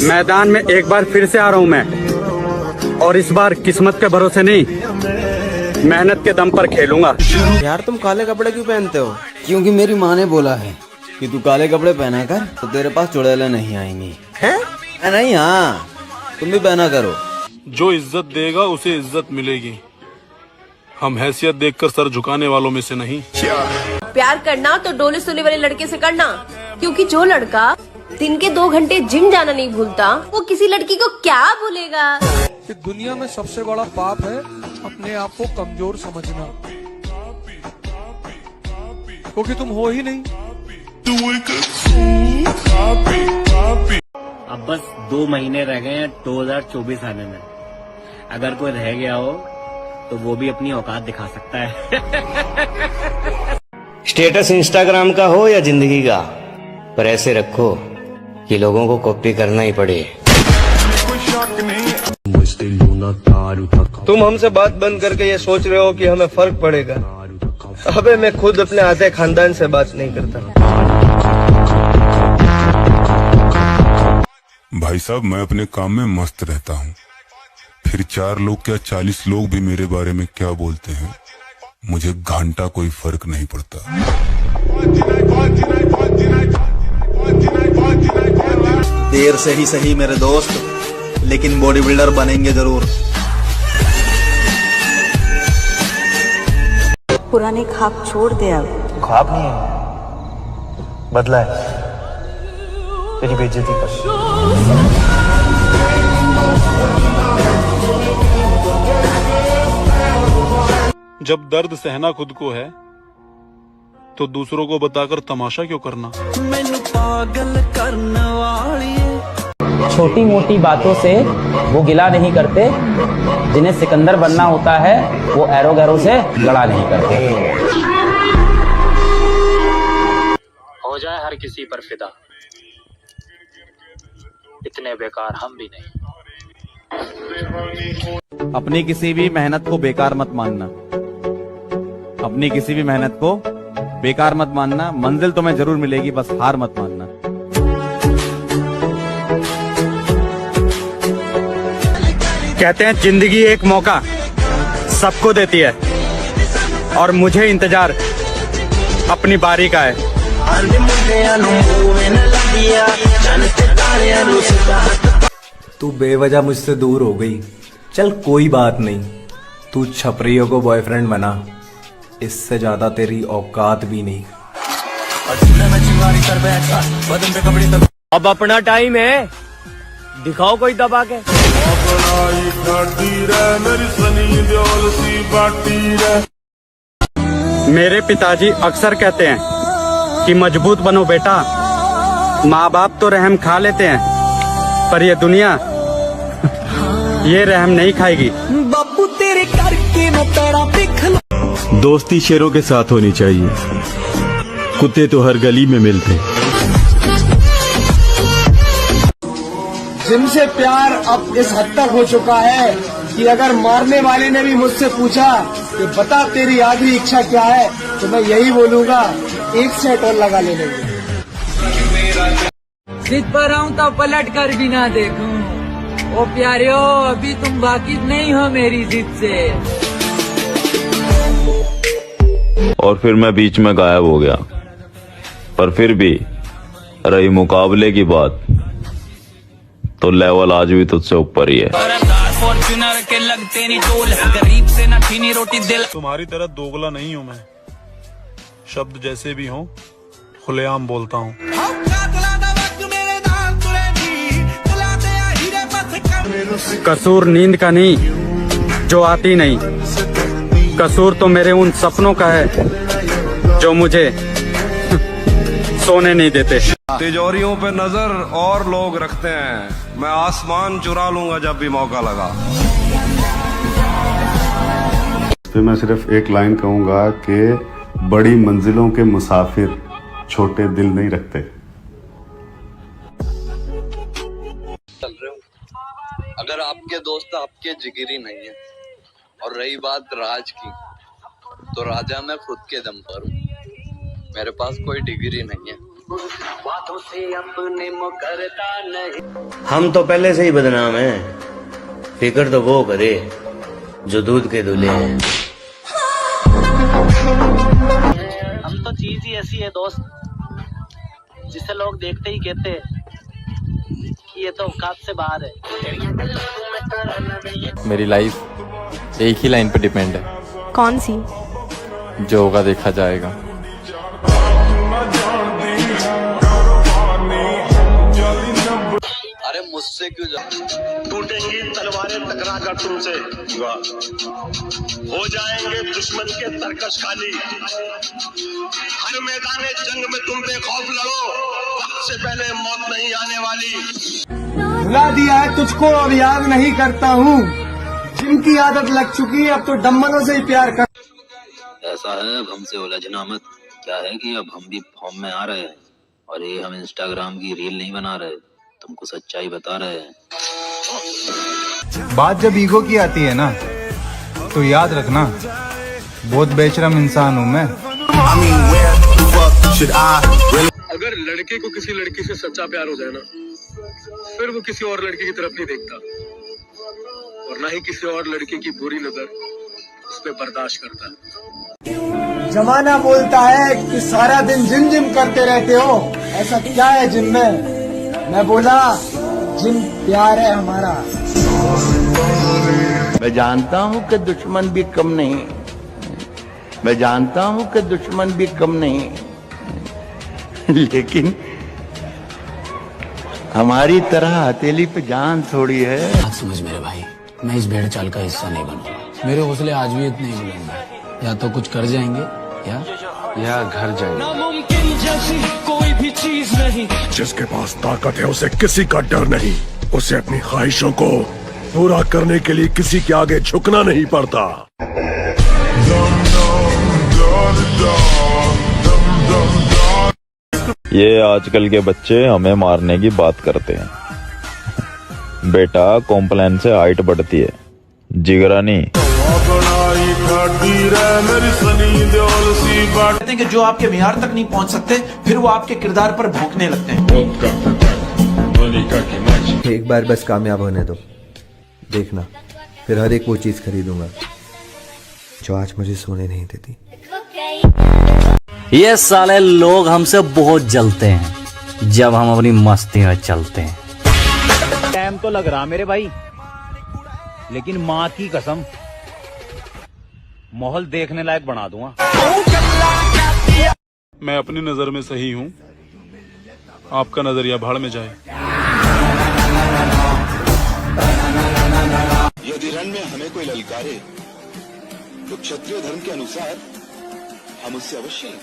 मैदान में एक बार फिर से आ रहा हूँ मैं, और इस बार किस्मत के भरोसे नहीं, मेहनत के दम पर खेलूंगा। यार तुम काले कपड़े क्यों पहनते हो? क्योंकि मेरी माँ ने बोला है कि तू काले कपड़े पहना कर तो तेरे पास चुड़ैलें नहीं आएंगी। हैं? नहीं, हाँ तुम भी पहना करो। जो इज्जत देगा उसे इज्जत मिलेगी। हम हैसियत देखकर सर झुकाने वालों में से नहीं। प्यार करना तो डोले सोले वाले लड़के से करना, क्योंकि जो लड़का दिन के 2 घंटे जिम जाना नहीं भूलता, वो किसी लड़की को क्या भूलेगा। कि दुनिया में सबसे बड़ा पाप है अपने आप को कमजोर समझना, क्योंकि तुम हो ही नहीं। अब बस 2 महीने रह गए हैं 2024 आने में। अगर कोई रह गया हो तो वो भी अपनी औकात दिखा सकता है। स्टेटस इंस्टाग्राम का हो या जिंदगी का, पर ऐसे रखो कि लोगों को कॉपी करना ही पड़े। तुम हमसे बात बंद करके ये सोच रहे हो कि हमें फर्क पड़ेगा। अबे मैं खुद अपने आधे खानदान से बात नहीं करता। भाई साहब, मैं अपने काम में मस्त रहता हूँ, फिर 4 लोग क्या 40 लोग भी मेरे बारे में क्या बोलते हैं, मुझे घंटा कोई फर्क नहीं पड़ता। देर से ही सही मेरे दोस्त, लेकिन बॉडी बिल्डर बनेंगे जरूर। पुराने ख्वाब छोड़ दे अब। ख्वाब नहीं है, बदला है। तेरी बेइज्जती कर। जब दर्द सहना खुद को है तो दूसरों को बताकर तमाशा क्यों करना। मैनू पागल करने वाली छोटी मोटी बातों से वो गिला नहीं करते, जिन्हें सिकंदर बनना होता है वो एरो गैरो से लड़ा नहीं करते। हो जाए हर किसी पर फिदा, इतने बेकार हम भी नहीं। अपनी किसी भी मेहनत को बेकार मत मानना, अपनी किसी भी मेहनत को बेकार मत मानना। मंजिल तुम्हें जरूर मिलेगी, बस हार मत मानना। कहते हैं जिंदगी एक मौका सबको देती है, और मुझे इंतजार अपनी बारी का है। तू बेवजह मुझसे दूर हो गई, चल कोई बात नहीं, तू छपरियों को बॉयफ्रेंड बना, इससे ज्यादा तेरी औकात भी नहीं। अब अपना टाइम है, दिखाओ कोई दबा के। मेरे पिताजी अक्सर कहते हैं कि मजबूत बनो बेटा। माँ बाप तो रहम खा लेते हैं, पर ये दुनिया ये रहम नहीं खाएगी। बापू तेरे करके मैं तेरा देख लो। दोस्ती शेरों के साथ होनी चाहिए, कुत्ते तो हर गली में मिलते। जिनसे प्यार अब इस हद तक हो चुका है कि अगर मारने वाले ने भी मुझसे पूछा कि बता तेरी आखिरी इच्छा क्या है, तो मैं यही बोलूंगा, 1 सेट और लगा ले लेंगे। जिद पर आऊं तो पलट कर भी ना देखूं। ओ प्यारियो, अभी तुम वाकिफ नहीं हो मेरी जिद से। और फिर मैं बीच में गायब हो गया, पर फिर भी रही मुकाबले की बात, तो लेवल आज भी तुझसे ऊपर ही है। तुम्हारी तरह दोगला नहीं हूँ मैं, शब्द जैसे भी हों खुलेआम बोलता हूँ। कसूर नींद का नहीं जो आती नहीं, कसूर तो मेरे उन सपनों का है जो मुझे सोने नहीं देते। तिजोरियों पे नजर और लोग रखते हैं, मैं आसमान चुरा लूंगा जब भी मौका लगा। तो मैं सिर्फ एक लाइन कहूंगा कि बड़ी मंजिलों के मुसाफिर छोटे दिल नहीं रखते। चल रहे हो, अगर आपके दोस्त आपके जिगरी नहीं है, और रही बात राज की, तो राजा मैं खुद के दम पर हूँ। मेरे पास कोई डिग्री नहीं है, बातों से अपने मुकरता नहीं। हम तो पहले से ही बदनाम हैं, फिक्र तो वो करे जो दूध के दूल्हे हैं। हम तो चीज ही ऐसी है दोस्त, जिसे लोग देखते ही कहते हैं कि ये तो औकात से बाहर है। मेरी लाइफ एक ही लाइन पे डिपेंड है। कौन सी? जो होगा देखा जाएगा। अरे मुझसे क्यों टूटेंगी तलवारें टकरा कर तुमसे, हो जाएंगे दुश्मन के तरकश खाली। हर मैदान जंग में तुम बेखौफ लड़ो, वक्त से पहले मौत नहीं आने वाली। भुला दिया है तुझको, अब याद नहीं करता हूँ। जिम की आदत लग चुकी है, अब तो डम्बलों से ही प्यार कर। ऐसा है, अब हमसे उलझना मत। क्या है कि अब हम भी फॉर्म में आ रहे हैं, और ये हम इंस्टाग्राम की रील नहीं बना रहे, तुमको सच्चाई बता रहे हैं। बात जब ईगो की आती है ना, तो याद रखना बहुत बेशरम इंसान हूँ मैं। अगर लड़के को किसी लड़की से सच्चा प्यार हो जाए ना, फिर वो किसी और लड़की की तरफ नहीं देखता, और ना ही किसी और लड़की की बुरी नजर उस पर बर्दाश्त करता। जमाना बोलता है कि सारा दिन जिम जिम करते रहते हो, ऐसा क्या है जिम में? मैं बोला जिम प्यार है हमारा। मैं जानता हूँ कि दुश्मन भी कम नहीं, मैं जानता हूँ कि दुश्मन भी कम नहीं, लेकिन हमारी तरह हथेली पे जान थोड़ी है। बात समझ मेरे भाई, मैं इस भेड़ चाल का हिस्सा नहीं बनूंगा। मेरे हौसले आज भी इतने ही बुलंद हैं। या तो कुछ कर जाएंगे या घर जाएंगे। नामुमकिन जैसी कोई भी चीज नहीं। जिसके पास ताकत है उसे किसी का डर नहीं, उसे अपनी ख्वाहिशों को पूरा करने के लिए किसी के आगे झुकना नहीं पड़ता। ये आजकल के बच्चे हमें मारने की बात करते हैं। बेटा कॉम्प्लेन से हाइट बढ़ती है, जिगरा नहीं। कहते हैं कि जो आपके मियार तक नहीं पहुंच सकते, फिर वो आपके किरदार पर भौंकने लगते हैं। एक बार बस कामयाब होने दो, देखना फिर हर एक वो चीज खरीदूंगा जो आज मुझे सोने नहीं देती। ये साले लोग हमसे बहुत जलते हैं जब हम अपनी मस्ती में चलते हैं। टाइम तो लग रहा मेरे भाई, लेकिन माँ की कसम माहौल देखने लायक बना दूंगा। मैं अपनी नजर में सही हूँ, आपका नजरिया भाड़ में जाए। यदि रण में हमें कोई ललकारे तो क्षत्रिय धर्म के अनुसार हम उससे अवश्य लड़ें,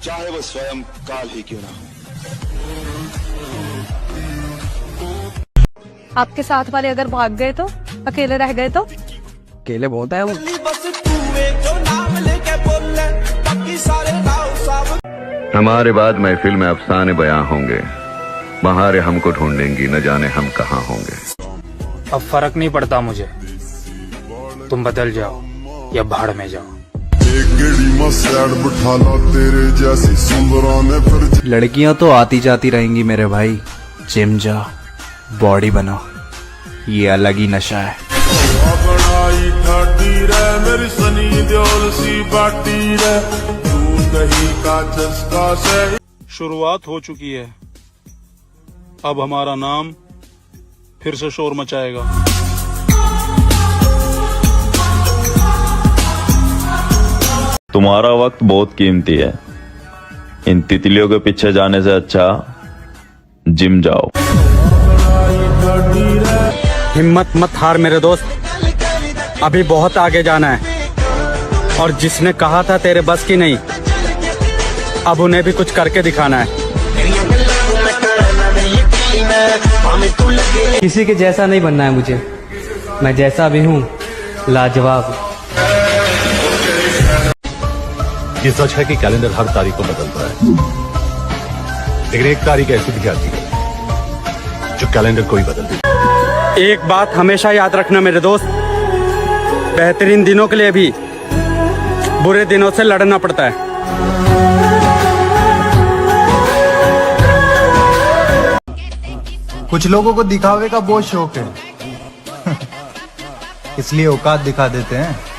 चाहे वो स्वयं काल ही क्यों ना हो। आपके साथ वाले अगर भाग गए तो, अकेले रह गए तो? अकेले बहुत है वो। हमारे बाद महफिल में अफसाने बयां होंगे, बहारें हमको ढूंढेंगी, न जाने हम कहाँ होंगे। अब फर्क नहीं पड़ता मुझे, तुम बदल जाओ या भाड़ में जाओ। लड़कियां तो आती जाती रहेंगी मेरे भाई, जिम जा, बॉडी बना, ये अलग ही नशा है। शुरुआत हो चुकी है, अब हमारा नाम फिर से शोर मचाएगा। तुम्हारा वक्त बहुत कीमती है, इन तितलियों के पीछे जाने से अच्छा जिम जाओ। हिम्मत मत हार मेरे दोस्त, अभी बहुत आगे जाना है। और जिसने कहा था तेरे बस की नहीं, अब उन्हें भी कुछ करके दिखाना है। किसी के जैसा नहीं बनना है मुझे, मैं जैसा भी हूँ लाजवाब। ये सच है कि कैलेंडर हर तारीख को बदलता है, लेकिन एक तारीख ऐसी भी आती है जो कैलेंडर को ही बदल देती है। एक बात हमेशा याद रखना मेरे दोस्त, बेहतरीन दिनों के लिए भी बुरे दिनों से लड़ना पड़ता है। कुछ लोगों को दिखावे का बहुत शौक है इसलिए औकात दिखा देते हैं।